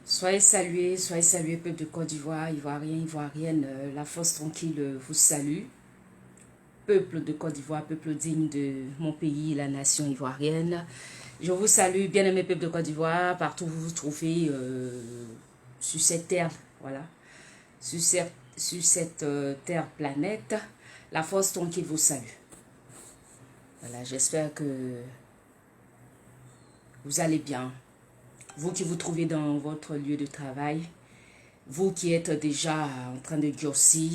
Soyez salués, peuple de Côte d'Ivoire, Ivoiriens, Ivoiriennes, la force tranquille vous salue. Peuple de Côte d'Ivoire, peuple digne de mon pays, la nation ivoirienne. Je vous salue, bien-aimés peuple de Côte d'Ivoire, partout où vous vous trouvez sur cette terre, voilà, sur cette terre planète. La force tranquille vous salue. Voilà, j'espère que vous allez bien. Vous qui vous trouvez dans votre lieu de travail, vous qui êtes déjà en train de durcir,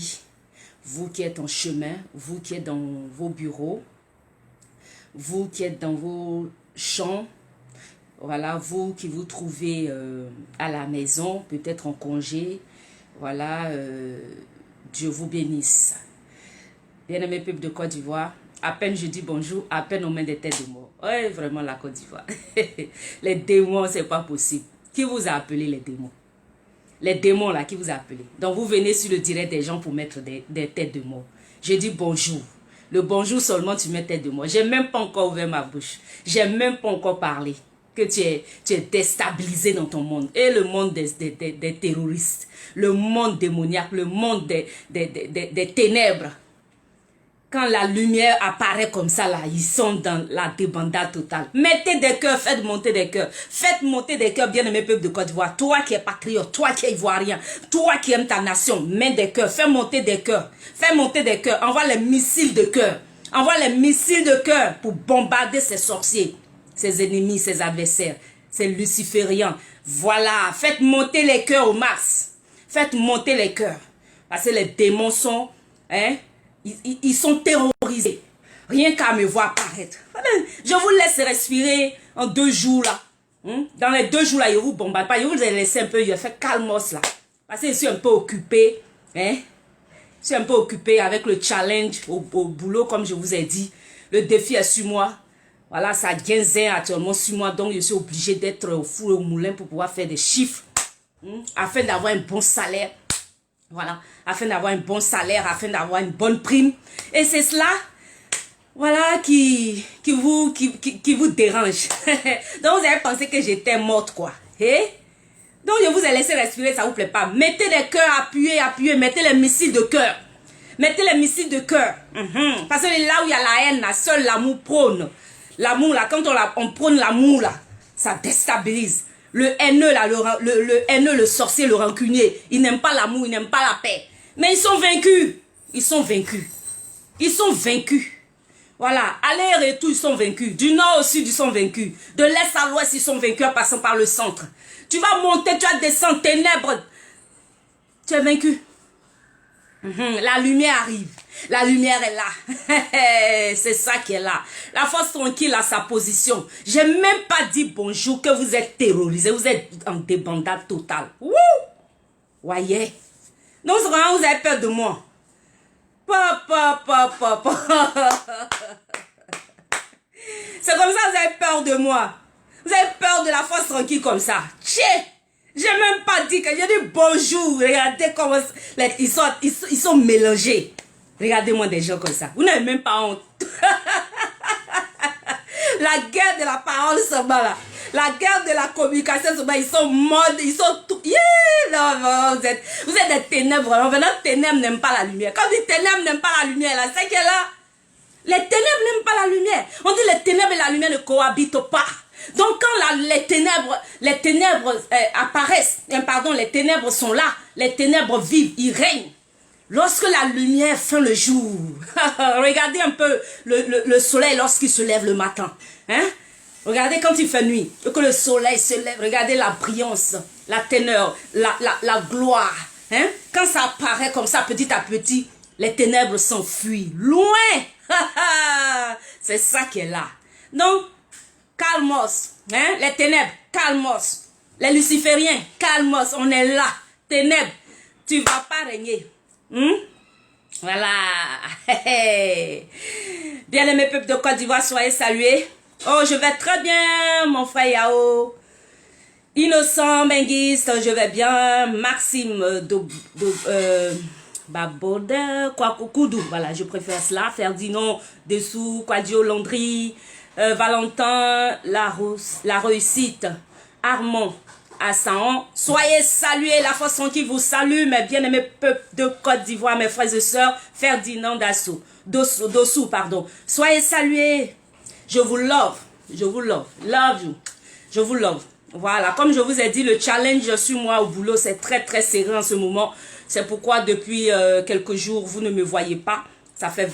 vous qui êtes en chemin, vous qui êtes dans vos bureaux, vous qui êtes dans vos champs, voilà, vous qui vous trouvez à la maison, peut-être en congé, voilà, Dieu vous bénisse. Bien-aimé peuple de Côte d'Ivoire, à peine je dis bonjour, à peine on met des têtes de mort. Ouais, vraiment la Côte d'Ivoire. Les démons, c'est pas possible. Qui vous a appelé les démons? Les démons là, qui vous a appelé? Donc vous venez sur le direct des gens pour mettre des têtes de mort. Je dis bonjour. Le bonjour seulement, tu mets tête de mort. J'ai même pas encore ouvert ma bouche. J'ai même pas encore parlé. Que tu es déstabilisé dans ton monde. Et le monde des terroristes. Le monde démoniaque. Le monde des ténèbres. Quand la lumière apparaît comme ça, là, ils sont dans la débandade totale. Mettez des cœurs, faites monter des cœurs. Faites monter des cœurs, bien-aimés peuple de Côte d'Ivoire. Toi qui es patriote, toi qui es ivoirien, toi qui aimes ta nation, mets des cœurs, fais monter des cœurs. Fais monter des cœurs, envoie les missiles de cœur. Envoie les missiles de cœur pour bombarder ces sorciers, ces ennemis, ces adversaires, ces lucifériens. Voilà, faites monter les cœurs au max. Faites monter les cœurs. Parce que les démons sont... Ils sont terrorisés. Rien qu'à me voir apparaître. Je vous laisse respirer en 2 jours là. Dans les 2 jours là, je vous bombarde pas. Je vous ai laissé un peu, je fais calmos là. Parce que je suis un peu occupé. Je suis un peu occupé avec le challenge au boulot, comme je vous ai dit. Le défi est sur moi. Voilà, ça gagne actuellement sur moi. Donc je suis obligé d'être au four et au moulin pour pouvoir faire des chiffres. Afin d'avoir un bon salaire. Voilà, afin d'avoir un bon salaire, afin d'avoir une bonne prime. Et c'est cela, voilà, qui vous dérange. Donc vous avez pensé que j'étais morte, quoi. Donc je vous ai laissé respirer, ça vous plaît pas. Mettez les cœurs, appuyez, mettez les missiles de cœur. Mettez les missiles de cœur. Parce que là où il y a la haine, là, seul l'amour prône. L'amour, là, quand on prône l'amour, là, ça déstabilise. Le haineux, là, le haineux, le sorcier, le rancunier, ils n'aiment pas l'amour, ils n'aiment pas la paix. Mais ils sont vaincus. Ils sont vaincus. Ils sont vaincus. Voilà, aller et retour, ils sont vaincus. Du nord au sud, ils sont vaincus. De l'est à l'ouest, ils sont vaincus en passant par le centre. Tu vas monter, tu vas descendre, ténèbres. Tu es vaincu. La lumière arrive. La lumière est là. C'est ça qui est là. La force tranquille a sa position. J'ai même pas dit bonjour que vous êtes terrorisés. Vous êtes en débandade totale. Wouh! Voyez. Donc vraiment vous avez peur de moi. C'est comme ça que vous avez peur de moi. Vous avez peur de la force tranquille comme ça. Tchè! J'ai même pas dit que j'ai dit bonjour. Regardez comment ils sont mélangés. Regardez-moi des gens comme ça. Vous n'avez même pas honte. La guerre de la parole se bat là. La guerre de la communication se bat. Ils sont modes, ils sont tout. Yeah, non, vous êtes des ténèbres. Maintenant, ténèbres n'aiment pas la lumière. Quand les ténèbres n'aiment pas la lumière, là, c'est que là, les ténèbres n'aiment pas la lumière. On dit les ténèbres et la lumière ne cohabitent pas. Donc quand les ténèbres apparaissent, les ténèbres sont là, les ténèbres vivent, ils règnent. Lorsque la lumière fait le jour, regardez un peu le soleil lorsqu'il se lève le matin. Regardez quand il fait nuit, et que le soleil se lève, regardez la brillance, la teneur, la gloire. Quand ça apparaît comme ça petit à petit, les ténèbres s'enfuient loin. C'est ça qui est là. Donc, calmos, les ténèbres, calmos. Les lucifériens, calmos, on est là. Ténèbres, tu ne vas pas régner. Voilà. Bien-aimés peuple de Côte d'Ivoire, soyez salués. Oh, je vais très bien, mon frère Yao. Innocent, Benguiste, je vais bien. Maxime Babaudet, Koudou, voilà, je préfère cela. Ferdinand Dessous, Quadio Landry, Valentin, la réussite, Armand, à Saon. Soyez salués, la façon qui vous salue, mes bien-aimés peuples de Côte d'Ivoire, mes frères et sœurs, Ferdinand Dossou, pardon. Soyez salués. Je vous love. Je vous love. Love you. Je vous love. Voilà, comme je vous ai dit, le challenge sur moi au boulot, c'est très très serré en ce moment. C'est pourquoi depuis quelques jours, vous ne me voyez pas. Ça fait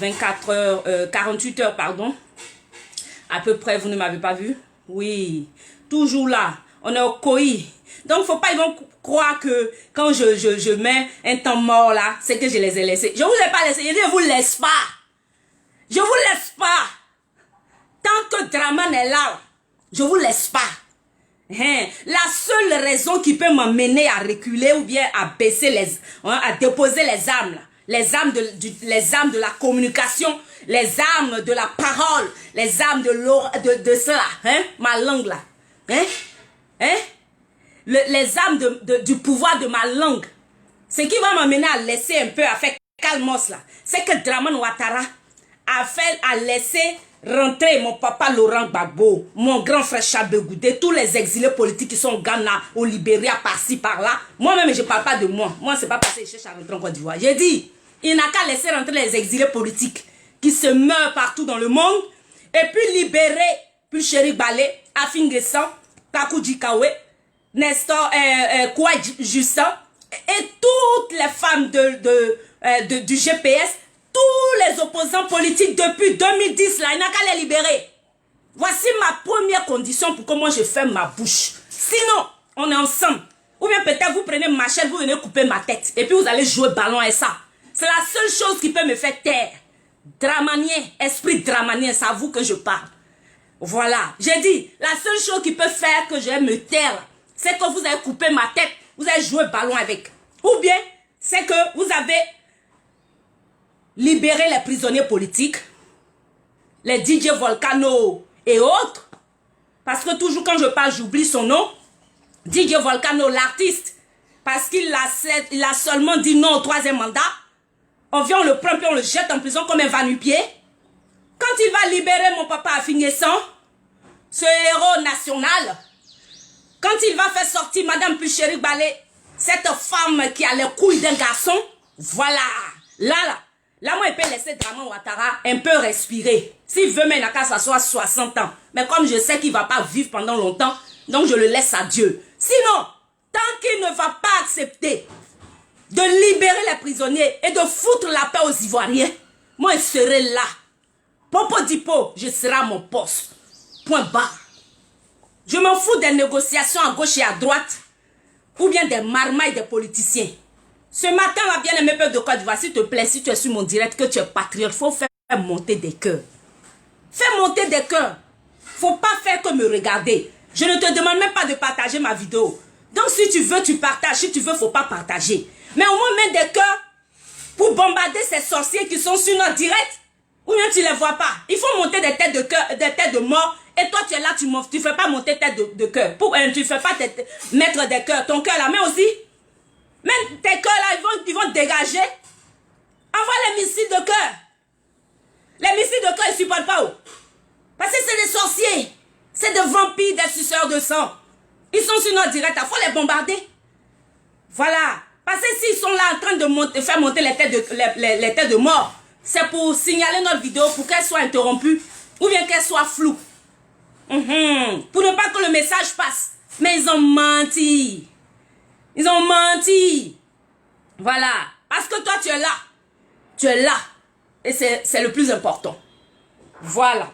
48 heures, pardon. À peu près, vous ne m'avez pas vu. Oui, toujours là. On est au COI. Donc, faut pas, ils vont croire que quand je mets un temps mort là, c'est que je les ai laissés. Je vous ai pas laissé. Je ne vous laisse pas. Je vous laisse pas. Tant que Draman est là, je vous laisse pas. Hein? La seule raison qui peut m'amener à reculer ou bien à baisser à déposer les armes là. Les armes de la communication, les armes de la parole, les armes de cela, hein? Ma langue là, hein? Hein? Les armes du pouvoir de ma langue. Ce qui va m'amener à laisser un peu, à faire calmos là, c'est que Draman Ouattara a laissé rentrer mon papa Laurent Gbagbo, mon grand frère Chabé Goudé, tous les exilés politiques qui sont au Ghana, au Libéria, par-ci, par-là. Moi-même, je ne parle pas de moi. Moi, c'est pas parce que je cherche à rentrer en Côte d'Ivoire. J'ai dit, il n'a qu'à laisser rentrer les exilés politiques qui se meurent partout dans le monde et puis libérer Pulchéri Balé, Afingessan, Kakou Djikawe, Nestor Kouai Justin et toutes les femmes du GPS, tous les opposants politiques depuis 2010, là, il n'a qu'à les libérer. Voici ma première condition pour que moi je ferme ma bouche. Sinon, on est ensemble. Ou bien peut-être vous prenez ma chaîne, vous venez couper ma tête. Et puis vous allez jouer ballon et ça. C'est la seule chose qui peut me faire taire. Dramanien, esprit dramanien, c'est à vous que je parle. Voilà, j'ai dit, la seule chose qui peut faire que je vais me taire, c'est que vous avez coupé ma tête, vous avez joué ballon avec. Ou bien, c'est que vous avez libéré les prisonniers politiques, les DJ Volcano et autres. Parce que toujours quand je parle, j'oublie son nom. DJ Volcano, l'artiste, parce qu'il a seulement dit non au 3e mandat. On vient, on le prend, puis on le jette en prison comme un va-nu-pied. Quand il va libérer mon papa Afingessan, ce héros national, quand il va faire sortir Madame Pulchéri Balé, cette femme qui a les couilles d'un garçon, voilà, là, moi, il peut laisser Draman Ouattara un peu respirer. S'il veut, mais il n'a qu'à s'asseoir 60 ans. Mais comme je sais qu'il ne va pas vivre pendant longtemps, donc je le laisse à Dieu. Sinon, tant qu'il ne va pas accepter de libérer les prisonniers et de foutre la paix aux Ivoiriens, moi, je serai là. Popo Dipo, je serai à mon poste. Point barre. Je m'en fous des négociations à gauche et à droite, ou bien des marmailles des politiciens. Ce matin, là, bien aimé peuple de Côte d'Ivoire, s'il te plaît, si tu es sur mon direct, que tu es patriote, il faut faire monter des cœurs. Fais monter des cœurs. Faut pas faire que me regarder. Je ne te demande même pas de partager ma vidéo. Donc, si tu veux, tu partages. Si tu veux, faut pas partager. Mais au moins, mets des cœurs pour bombarder ces sorciers qui sont sur notre direct. Ou bien tu les vois pas. Il faut monter des têtes de cœur, des têtes de mort. Et toi, tu es là, tu fais pas monter tête de cœur. Tu fais pas mettre des cœurs. Ton cœur là, mais aussi. Même tes cœurs là, ils vont dégager. Envoie les missiles de cœur. Les missiles de cœur, ils ne supportent pas. Parce que c'est des sorciers. C'est des vampires, des suceurs de sang. Ils sont sur notre direct. Il faut les bombarder. Voilà. Parce que s'ils sont là en train de faire monter les têtes de mort, c'est pour signaler notre vidéo pour qu'elle soit interrompue ou bien qu'elle soit floue. Pour ne pas que le message passe. Mais ils ont menti. Ils ont menti. Voilà. Parce que toi, tu es là. Tu es là. Et c'est le plus important. Voilà.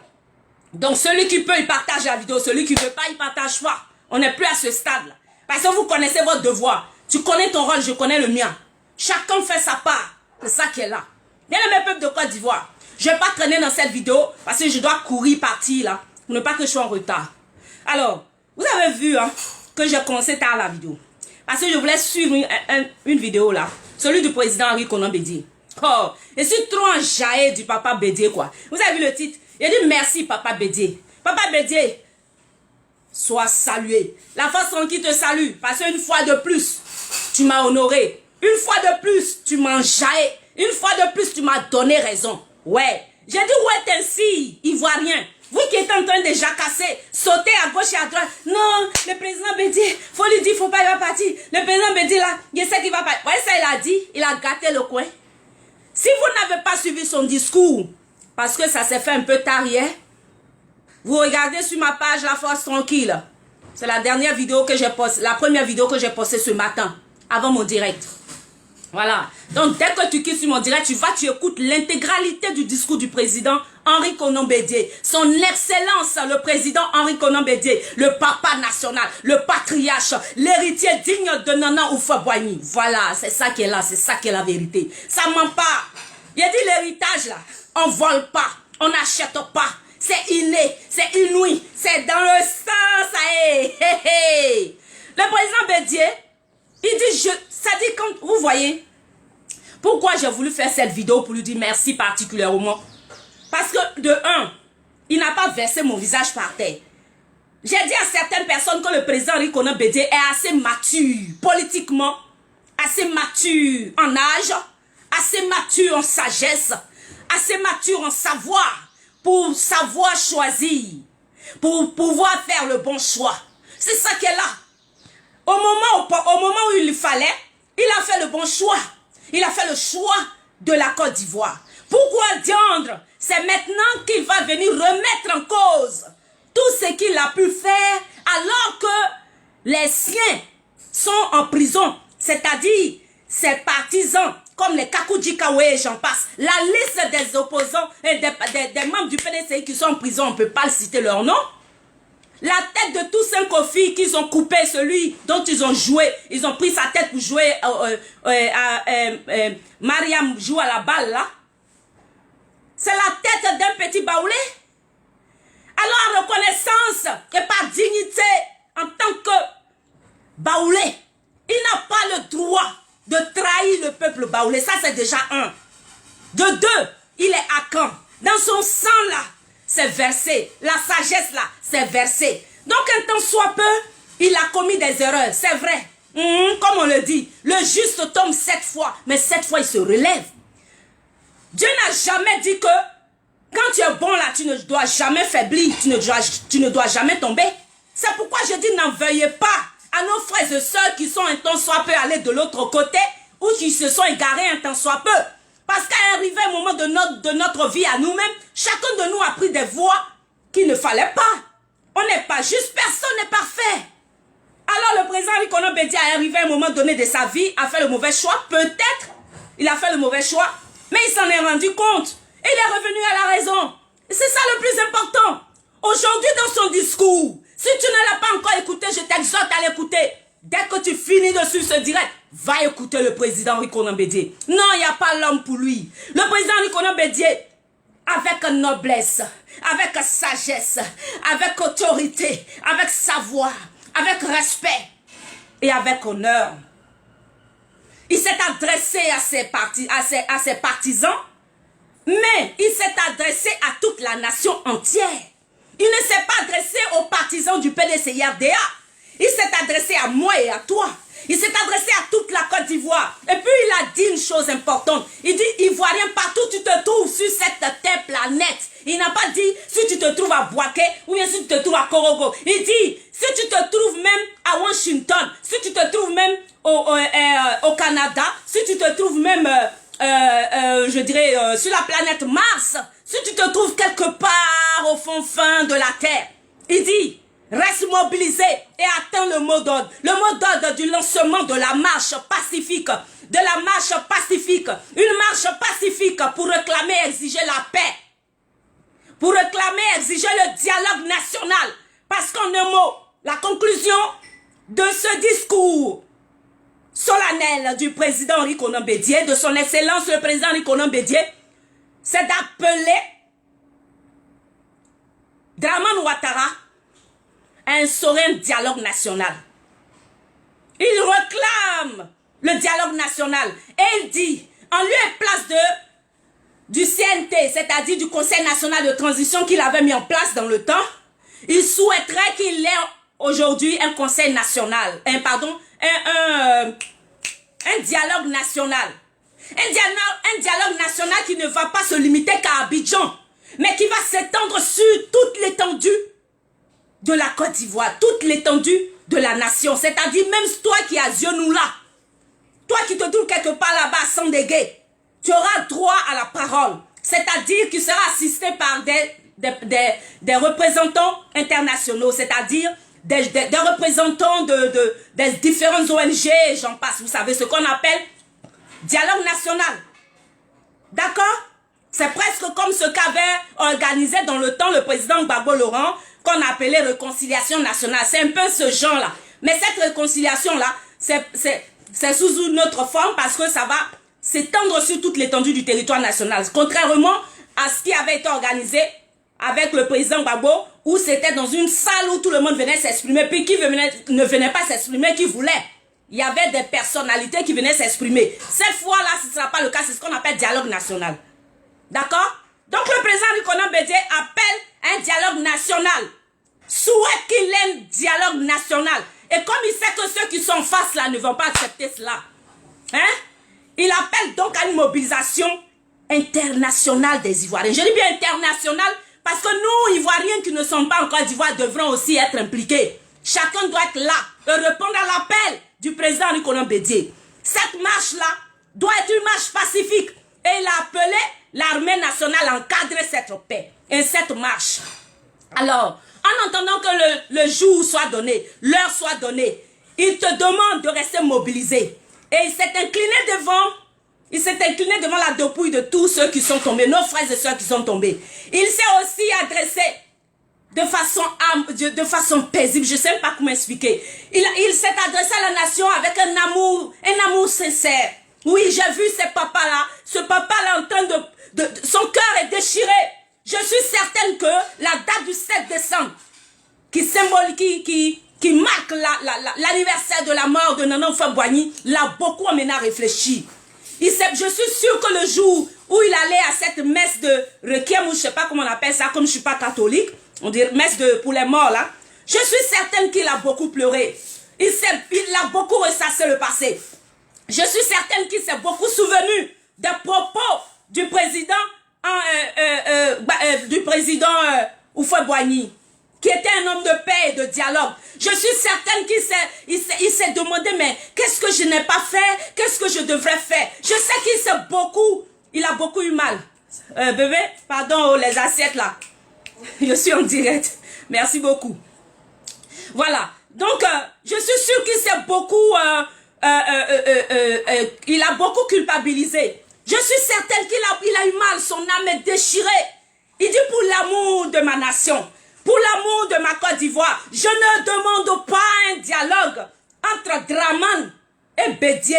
Donc, celui qui peut, il partage la vidéo. Celui qui ne veut pas, il partage pas. On n'est plus à ce stade-là. Parce que vous connaissez votre devoir. Tu connais ton rôle, je connais le mien. Chacun fait sa part. C'est ça qui est là. Bien aimé peuple de Côte d'Ivoire, je ne vais pas traîner dans cette vidéo parce que je dois courir partir là. Pour ne pas que je sois en retard. Alors, vous avez vu hein, que j'ai commencé tard la vidéo. Parce que je voulais suivre une vidéo là. Celui du président Henri Konan Bédié. Oh, je suis trop enjaillé du papa Bédié quoi. Vous avez vu le titre? Il dit merci papa Bédié. Papa Bédié, sois salué. La façon qui te salue. Parce qu'une fois de plus, tu m'as honoré. Une fois de plus, tu m'as enjaillé. Une fois de plus, tu m'as donné raison. Ouais. J'ai dit ouais ainsi, Ivoirien. Vous qui êtes en train de jacasser, sauter à gauche et à droite. Non, le président Bédié, faut lui dire, faut pas, il va partir. Le président Bédié là, il sait qu'il va partir. Vous voyez ça, il a dit, il a gâté le coin. Si vous n'avez pas suivi son discours, parce que ça s'est fait un peu tard hier, vous regardez sur ma page La Force Tranquille. C'est la dernière vidéo que j'ai postée, la première vidéo que j'ai postée ce matin, avant mon direct. Voilà. Donc, dès que tu quittes sur mon direct, tu écoutes l'intégralité du discours du président Henri Konan Bédié. Son excellence, le président Henri Konan Bédié, le papa national, le patriarche, l'héritier digne de Nana Houphouët-Boigny. Voilà, c'est ça qui est là, c'est ça qui est la vérité. Ça ment pas. Il a dit l'héritage là, on vole pas, on n'achète pas. C'est inné, c'est inouï, c'est dans le sang, ça est. Le président Bédié, il dit, ça dit quand, vous voyez, pourquoi j'ai voulu faire cette vidéo pour lui dire merci particulièrement. Parce que, de un, il n'a pas versé mon visage par terre. J'ai dit à certaines personnes que le président Henri Konan Bédié est assez mature, politiquement, assez mature en âge, assez mature en sagesse, assez mature en savoir, pour savoir choisir, pour pouvoir faire le bon choix. C'est ça qui est là. Au moment où il fallait, il a fait le bon choix. Il a fait le choix de la Côte d'Ivoire. Pourquoi diandre? C'est maintenant qu'il va venir remettre en cause tout ce qu'il a pu faire alors que les siens sont en prison. C'est-à-dire ses partisans, comme les Kakoudjikawe et j'en passe. La liste des opposants et des membres du PDCI qui sont en prison, on ne peut pas citer leur nom. La tête de Toussaint Kofi qu'ils ont coupé, celui dont ils ont joué, ils ont pris sa tête pour jouer Mariam joue à la balle là. C'est la tête d'un petit baoulé. Alors en reconnaissance et par dignité en tant que baoulé, il n'a pas le droit de trahir le peuple baoulé. Ça c'est déjà un. De deux, il est à camp. Dans son sang là, c'est versé. La sagesse là, c'est versé. Donc un temps soit peu, il a commis des erreurs. C'est vrai. Comme on le dit, le juste tombe 7 fois, mais 7 fois il se relève. Dieu n'a jamais dit que quand tu es bon là, tu ne dois jamais faiblir, tu ne dois jamais tomber. C'est pourquoi je dis n'en veuillez pas à nos frères et sœurs qui sont un temps soit peu allés de l'autre côté ou qui se sont égarés un temps soit peu. Parce qu'à arriver un moment de notre vie à nous-mêmes, chacun de nous a pris des voies qu'il ne fallait pas. On n'est pas juste, personne n'est parfait. Alors le président Henri Konan Bédié a arrivé à un moment donné de sa vie, a fait le mauvais choix, peut-être, il a fait le mauvais choix, mais il s'en est rendu compte. Et il est revenu à la raison. C'est ça le plus important. Aujourd'hui dans son discours, si tu ne l'as pas encore écouté, je t'exhorte à l'écouter. Dès que tu finis de suivre ce direct, va écouter le président Henri Konan Bédié. Non, il n'y a pas l'homme pour lui. Le président Henri Konan Bédié, avec noblesse, avec sagesse, avec autorité, avec savoir, avec respect et avec honneur, il s'est adressé à ses partisans, mais il s'est adressé à toute la nation entière. Il ne s'est pas adressé aux partisans du PDCI-RDA. Il s'est adressé à moi et à toi. Il s'est adressé à toute la Côte d'Ivoire. Et puis il a dit une chose importante. Il dit, Ivoirien, partout tu te trouves sur cette terre planète. Il n'a pas dit, si tu te trouves à Bouaké ou bien si tu te trouves à Korogo. Il dit, si tu te trouves même à Washington, si tu te trouves même au Canada, si tu te trouves même, je dirais, sur la planète Mars, si tu te trouves quelque part au fin de la terre. Il dit, reste mobilisé et atteins le mot d'ordre. Le mot d'ordre du lancement de la marche pacifique. De la marche pacifique. Une marche pacifique pour réclamer et exiger la paix. Pour réclamer et exiger le dialogue national. Parce qu'en un mot, la conclusion de ce discours solennel du président Henri Konan Bédié, de son excellence le président Henri Konan Bédié, c'est d'appeler Dramane Ouattara à instaurer un dialogue national. Il réclame le dialogue national et il dit, en lieu et place du CNT, c'est-à-dire du Conseil national de transition qu'il avait mis en place dans le temps, il souhaiterait qu'il ait aujourd'hui un conseil national, un dialogue national. Un dialogue national qui ne va pas se limiter qu'à Abidjan, mais qui va s'étendre sur toute l'étendue de la Côte d'Ivoire, toute l'étendue de la nation. C'est-à-dire même toi qui as Zionou là, toi qui te trouves quelque part là-bas sans déguer, tu auras droit à la parole. C'est-à-dire qu'il sera assisté par des représentants internationaux, c'est-à-dire des représentants des différentes ONG, j'en passe. Vous savez ce qu'on appelle dialogue national. D'accord? C'est presque comme ce qu'avait organisé dans le temps le président Gbagbo Laurent, qu'on appelait réconciliation nationale. C'est un peu ce genre-là. Mais cette réconciliation-là, c'est sous une autre forme parce que ça va s'étendre sur toute l'étendue du territoire national. Contrairement à ce qui avait été organisé avec le président Gbagbo, où c'était dans une salle où tout le monde venait s'exprimer, puis qui ne venait pas s'exprimer, qui voulait. Il y avait des personnalités qui venaient s'exprimer. Cette fois-là, ce ne sera pas le cas, c'est ce qu'on appelle dialogue national. D'accord? Donc le président Rikonan Bédié appelle un dialogue national. Souhaite qu'il ait un dialogue national. Et comme il sait que ceux qui sont en face là ne vont pas accepter cela, hein? Il appelle donc à une mobilisation internationale des Ivoiriens. Je dis bien internationale parce que nous, Ivoiriens qui ne sommes pas en Côte d'Ivoire, devront aussi être impliqués. Chacun doit être là et répondre à l'appel du président Rikonan Bédié. Cette marche-là doit être une marche pacifique. Et il a appelé l'armée nationale à encadrer cette paix et cette marche. Alors, en entendant que le jour soit donné, l'heure soit donnée, il te demande de rester mobilisé. Et il s'est incliné devant la dépouille de tous ceux qui sont tombés, nos frères et sœurs qui sont tombés. Il s'est aussi adressé de façon paisible, je ne sais pas comment expliquer. Il s'est adressé à la nation avec un amour sincère. Oui, j'ai vu ce papa-là en train son cœur est déchiré. Je suis certaine que la date du 7 décembre, qui marque l'anniversaire de la mort de Nana Houphouët-Boigny, l'a beaucoup amené à réfléchir. Je suis sûre que le jour où il allait à cette messe de requiem, ou je ne sais pas comment on appelle ça, comme je ne suis pas catholique, on dit messe pour les morts là, je suis certaine qu'il a beaucoup pleuré. Il a beaucoup ressassé le passé. Je suis certaine qu'il s'est beaucoup souvenu des propos du président Houphouët-Boigny, qui était un homme de paix et de dialogue. Je suis certaine qu'il s'est demandé, mais qu'est-ce que je n'ai pas fait? Qu'est-ce que je devrais faire? Je sais il a beaucoup eu mal. Bébé, pardon, les assiettes là. Je suis en direct. Merci beaucoup. Voilà. Donc, je suis sûre qu'il s'est beaucoup... il a beaucoup culpabilisé. Je suis certaine qu'il a eu mal, son âme est déchirée. Il dit pour l'amour de ma nation, pour l'amour de ma Côte d'Ivoire, je ne demande pas un dialogue entre Dramane et Bédié,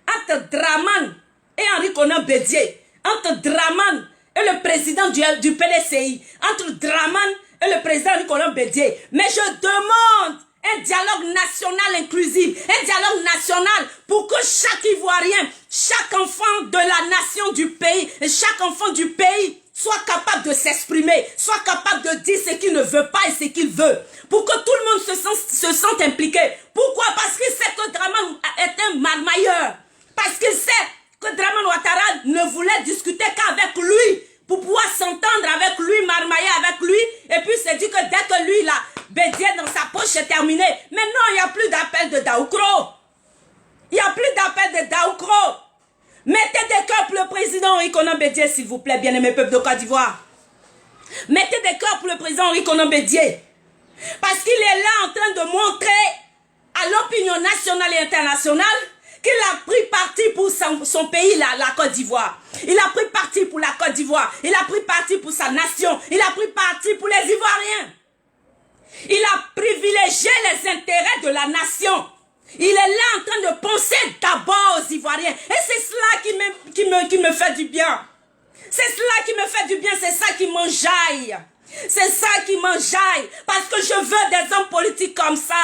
entre Dramane et Henri Konan Bédié, entre Dramane et le président du PDCI, entre Dramane et le président Henri Konan Bédié. Mais je demande un dialogue national inclusif, un dialogue national pour que chaque Ivoirien, chaque enfant de la nation du pays, et chaque enfant du pays soit capable de s'exprimer, soit capable de dire ce qu'il ne veut pas et ce qu'il veut, pour que tout le monde se sente impliqué. Pourquoi? Parce qu'il sait que Dramane est un marmailleur, parce qu'il sait que Dramane Ouattara ne voulait discuter qu'avec lui, pour pouvoir s'entendre avec lui, marmailler avec lui, et puis se dire que dès que lui, là, Bédié dans sa poche, c'est terminé. Mais non, il n'y a plus d'appel de Daoukro. Il n'y a plus d'appel de Daoukro. Mettez des cœurs pour le président Henri Konan Bédié, s'il vous plaît, bien-aimés peuple de Côte d'Ivoire. Mettez des cœurs pour le président Henri Konan Bédié. Parce qu'il est là en train de montrer à l'opinion nationale et internationale qu'il a pris parti pour son pays, la Côte d'Ivoire. Il a pris parti pour la Côte d'Ivoire. Il a pris parti pour sa nation. Il a pris parti pour les Ivoiriens. Il a privilégié les intérêts de la nation. Il est là en train de penser d'abord aux Ivoiriens. Et c'est cela qui me fait du bien. C'est cela qui me fait du bien. C'est ça qui m'enjaille. C'est ça qui m'enjaille. Parce que je veux des hommes politiques comme ça.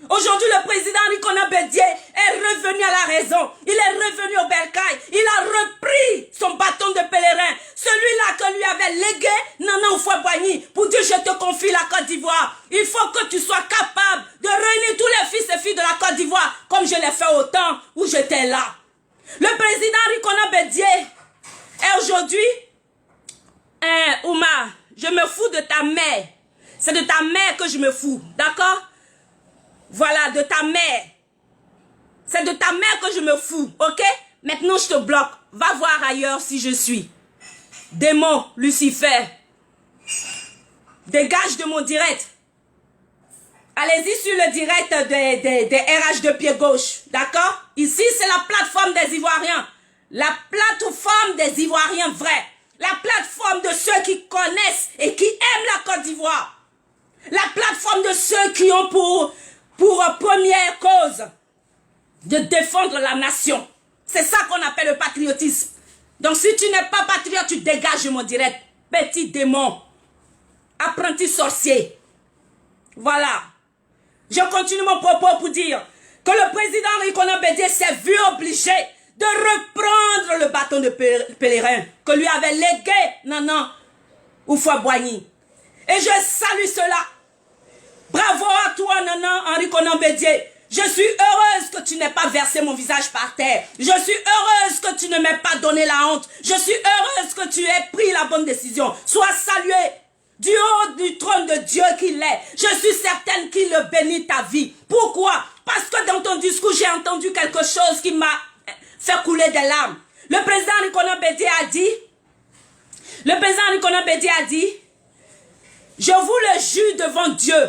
Aujourd'hui, le président Henri Konan Bédié est revenu à la raison. Il est revenu au bercail. Il a repris son bâton de pèlerin. Celui-là que lui avait légué Nana Houphouët-Boigny pour dire je te confie la Côte d'Ivoire. Il faut que tu sois capable de réunir tous les fils et filles de la Côte d'Ivoire comme je l'ai fait au temps où j'étais là. Le président Henri Konan Bédié est aujourd'hui je me fous de ta mère. C'est de ta mère que je me fous, d'accord? Voilà, de ta mère. C'est de ta mère que je me fous, ok? Maintenant, je te bloque. Va voir ailleurs si je suis. Démon, Lucifer. Dégage de mon direct. Allez-y sur le direct des RH de pied gauche, d'accord? Ici, c'est la plateforme des Ivoiriens. La plateforme des Ivoiriens vrais. La plateforme de ceux qui connaissent et qui aiment la Côte d'Ivoire. La plateforme de ceux qui ont pour première cause de défendre la nation. C'est ça qu'on appelle le patriotisme. Donc si tu n'es pas patriote, tu dégages de mon direct. Petit démon. Apprenti sorcier. Voilà. Je continue mon propos pour dire que le président Rikonan Bédié s'est vu obligé de reprendre le bâton de pèlerin que lui avait légué Nana Houphouët-Boigny. Et je salue cela. Bravo à toi, Nana Rikonan Bédié. Je suis heureuse que tu n'aies pas versé mon visage par terre. Je suis heureuse que tu ne m'aies pas donné la honte. Je suis heureuse que tu aies pris la bonne décision. Sois salué du haut du trône de Dieu qu'il est. Je suis certaine qu'il bénit ta vie. Pourquoi? Parce que dans ton discours, j'ai entendu quelque chose qui m'a fait couler des larmes. Le président Rikonan Bédié a dit, je vous le jure devant Dieu,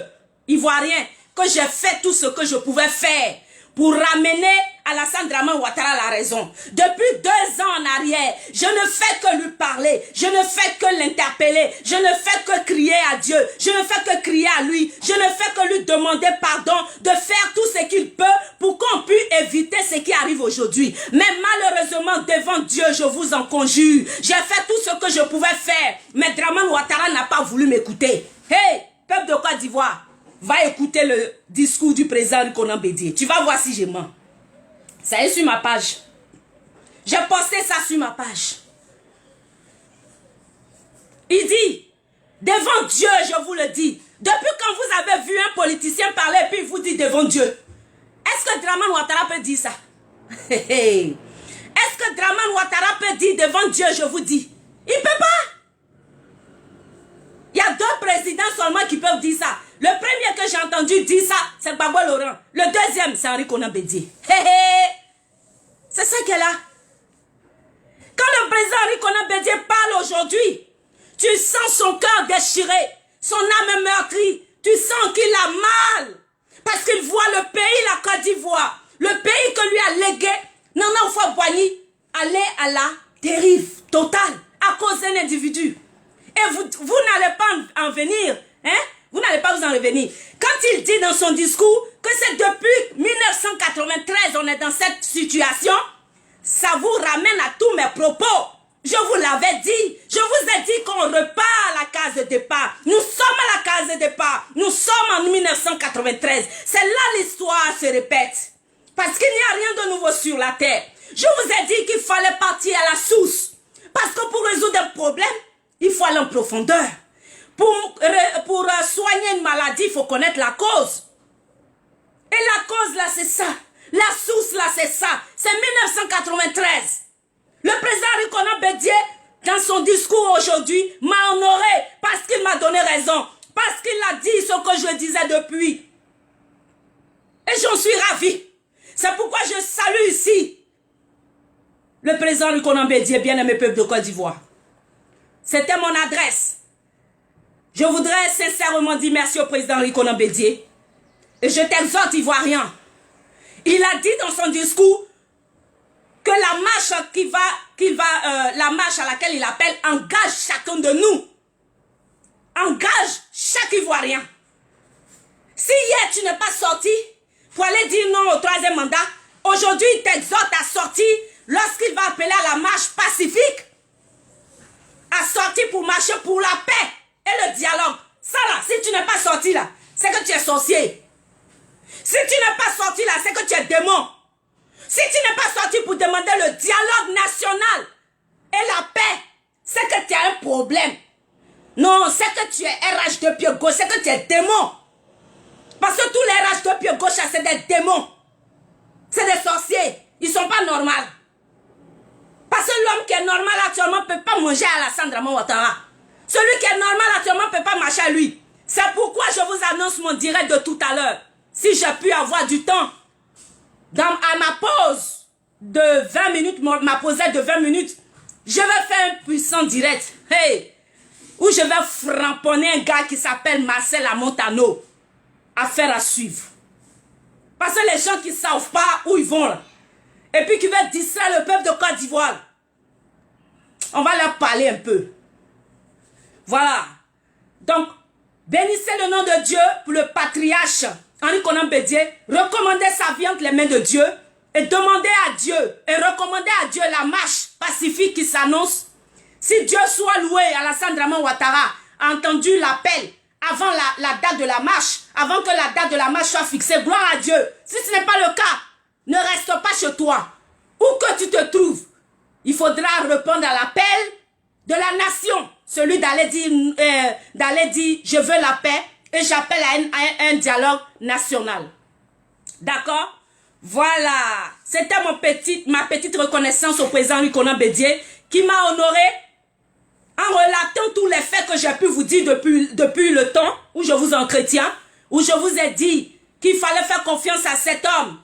Ivoirien, que j'ai fait tout ce que je pouvais faire pour ramener Alassane Dramane Ouattara la raison. Depuis 2 ans en arrière, je ne fais que lui parler, je ne fais que l'interpeller, je ne fais que crier à Dieu, je ne fais que crier à lui, je ne fais que lui demander pardon, de faire tout ce qu'il peut pour qu'on puisse éviter ce qui arrive aujourd'hui. Mais malheureusement, devant Dieu, je vous en conjure, j'ai fait tout ce que je pouvais faire, mais Dramane Ouattara n'a pas voulu m'écouter. Hey, peuple de Côte d'Ivoire, va écouter le discours du président Rikonan Bédié. Tu vas voir si je mens. Ça est sur ma page. J'ai posté ça sur ma page. Il dit, devant Dieu, je vous le dis, depuis quand vous avez vu un politicien parler et puis il vous dit devant Dieu, est-ce que Dramane Ouattara peut dire ça? Est-ce que Dramane Ouattara peut dire devant Dieu, je vous dis? Il ne peut pas. Il y a 2 présidents seulement qui peuvent dire ça. Le premier que j'ai entendu dire ça, c'est Gbagbo Laurent. Le deuxième, c'est Rikonan Bédié. C'est ça qu'elle a. Quand le président Rikonan Bédié parle aujourd'hui, tu sens son cœur déchiré, son âme meurtrie. Tu sens qu'il a mal. Parce qu'il voit le pays, la Côte d'Ivoire, le pays que lui a légué, Nana Houphouët-Boigny, aller à la dérive totale à cause d'un individu. Et vous n'allez pas en venir, hein? Vous n'allez pas vous en revenir. Quand il dit dans son discours que c'est depuis 1993 on est dans cette situation, ça vous ramène à tous mes propos. Je vous l'avais dit. Je vous ai dit qu'on repart à la case de départ. Nous sommes à la case de départ. Nous sommes en 1993. C'est là l'histoire se répète. Parce qu'il n'y a rien de nouveau sur la terre. Je vous ai dit qu'il fallait partir à la source. Parce que pour résoudre un problème, il faut aller en profondeur. Pour soigner une maladie, il faut connaître la cause. Et la cause là, c'est ça. La source là, c'est ça. C'est 1993. Le président Rikonan Bédié, dans son discours aujourd'hui, m'a honoré parce qu'il m'a donné raison. Parce qu'il a dit ce que je disais depuis. Et j'en suis ravi. C'est pourquoi je salue ici le président Rikonan Bédié, bien-aimé peuple de Côte d'Ivoire. C'était mon adresse. Je voudrais sincèrement dire merci au président Rikonan Bédié. Et je t'exhorte, Ivoirien. Il a dit dans son discours que la marche à laquelle il appelle engage chacun de nous. Engage chaque Ivoirien. Si hier tu n'es pas sorti pour aller dire non au 3e mandat, aujourd'hui il t'exhorte à sortir lorsqu'il va appeler à la marche pacifique. À sortir pour marcher pour la paix et le dialogue. Ça là, si tu n'es pas sorti là, c'est que tu es sorcier. Si tu n'es pas sorti là, c'est que tu es démon. Si tu n'es pas sorti pour demander le dialogue national et la paix, c'est que tu as un problème. Non, c'est que tu es RH de pied gauche, c'est que tu es démon. Parce que tous les RH de pied gauche, c'est des démons. C'est des sorciers. Ils ne sont pas normaux. Parce que l'homme qui est normal actuellement ne peut pas manger à Alassane Dramane Ouattara. Celui qui est normal actuellement ne peut pas marcher à lui. C'est pourquoi je vous annonce mon direct de tout à l'heure. Si j'ai pu avoir du temps, à ma pause de 20 minutes, ma pausette de 20 minutes, je vais faire un puissant direct. Hey! Où je vais framponner un gars qui s'appelle Marcel Amontano. Affaire à suivre. Parce que les gens qui ne savent pas où ils vont là, et puis qui veulent distraire le peuple de Côte d'Ivoire, on va leur parler un peu. Voilà. Donc, bénissez le nom de Dieu pour le patriarche Henri Konan Bédié. Recommandez sa vie entre les mains de Dieu et demandez à Dieu et recommandez à Dieu la marche pacifique qui s'annonce. Si Dieu soit loué, Alassane Dramane Ouattara a entendu l'appel avant la date de la marche, avant que la date de la marche soit fixée, gloire à Dieu. Si ce n'est pas le cas, ne reste pas chez toi. Où que tu te trouves, il faudra répondre à l'appel de la nation. Celui d'aller dire, je veux la paix et j'appelle à un dialogue national. D'accord? Voilà. C'était ma petite reconnaissance au président Henri Konan Bédié qui m'a honoré en relatant tous les faits que j'ai pu vous dire depuis le temps où je vous entretiens, où je vous ai dit qu'il fallait faire confiance à cet homme.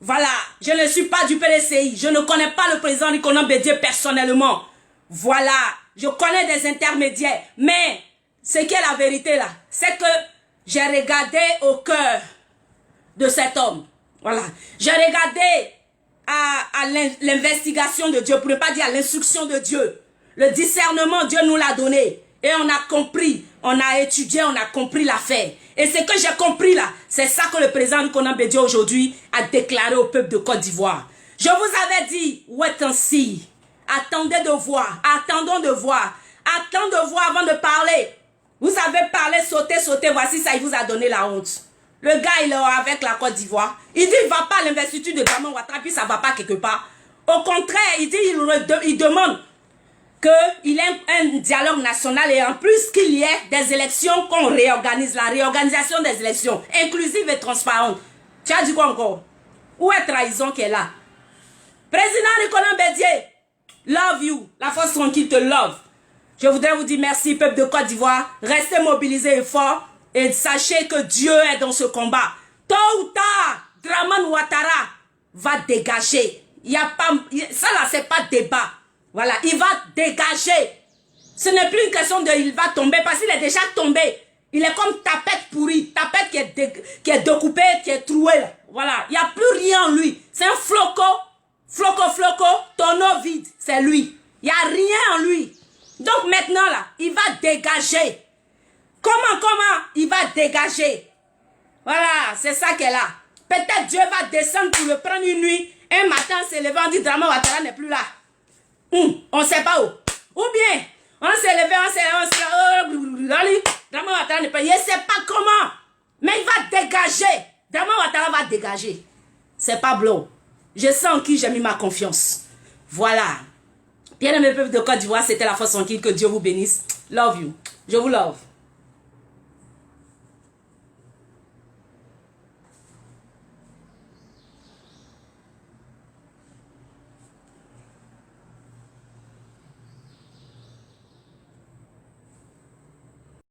Voilà, je ne suis pas du PDCI, je ne connais pas le président Henri Konan Bédié personnellement. Voilà, je connais des intermédiaires, mais ce qui est la vérité là, c'est que j'ai regardé au cœur de cet homme. Voilà, j'ai regardé à l'investigation de Dieu, pour ne pas dire à l'instruction de Dieu. Le discernement, Dieu nous l'a donné. Et on a compris, on a étudié, on a compris l'affaire. Et ce que j'ai compris là, c'est ça que le président Konan Bédié aujourd'hui a déclaré au peuple de Côte d'Ivoire. Je vous avais dit, wait and see. Attendez de voir, attendons de voir. Attendons de voir avant de parler. Vous savez parler, sauter, sauter, voici ça, il vous a donné la honte. Le gars, il est avec la Côte d'Ivoire. Il dit, il ne va pas à l'investiture de Dramane Ouattara, puis ça ne va pas quelque part. Au contraire, il dit, il demande qu'il y ait un dialogue national et en plus qu'il y ait des élections qu'on réorganise, la réorganisation des élections, inclusive et transparente. Tu as dit quoi encore? Où est trahison qui est là? Président Henri Konan Bédié, love you, la force tranquille te love. Je voudrais vous dire merci, peuple de Côte d'Ivoire. Restez mobilisés et forts et sachez que Dieu est dans ce combat. Tôt ou tard, Dramane Ouattara va dégager. Il y a pas, ça là, c'est pas débat. Voilà, il va dégager. Ce n'est plus une question de il va tomber parce qu'il est déjà tombé. Il est comme tapette pourrie, tapette qui est découpée, qui est trouée. Là. Voilà, il n'y a plus rien en lui. C'est un floco, tonneau vide. C'est lui. Il n'y a rien en lui. Donc maintenant là, il va dégager. Comment il va dégager? Voilà, c'est ça qu'elle a. Peut-être Dieu va descendre pour le prendre une nuit. Un matin, c'est levé, on dit Dramane Ouattara n'est plus là. On ne sait pas où. Ou bien, on s'est levé, Dramane Ouattara n'est pas. Il ne sait pas comment. Mais il va dégager. Dramane Ouattara va dégager. C'est pas blanc. Je sais en qui j'ai mis ma confiance. Voilà. Bien aimé peuple de Côte d'Ivoire, c'était la façon en qui que Dieu vous bénisse. Love you. Je vous love.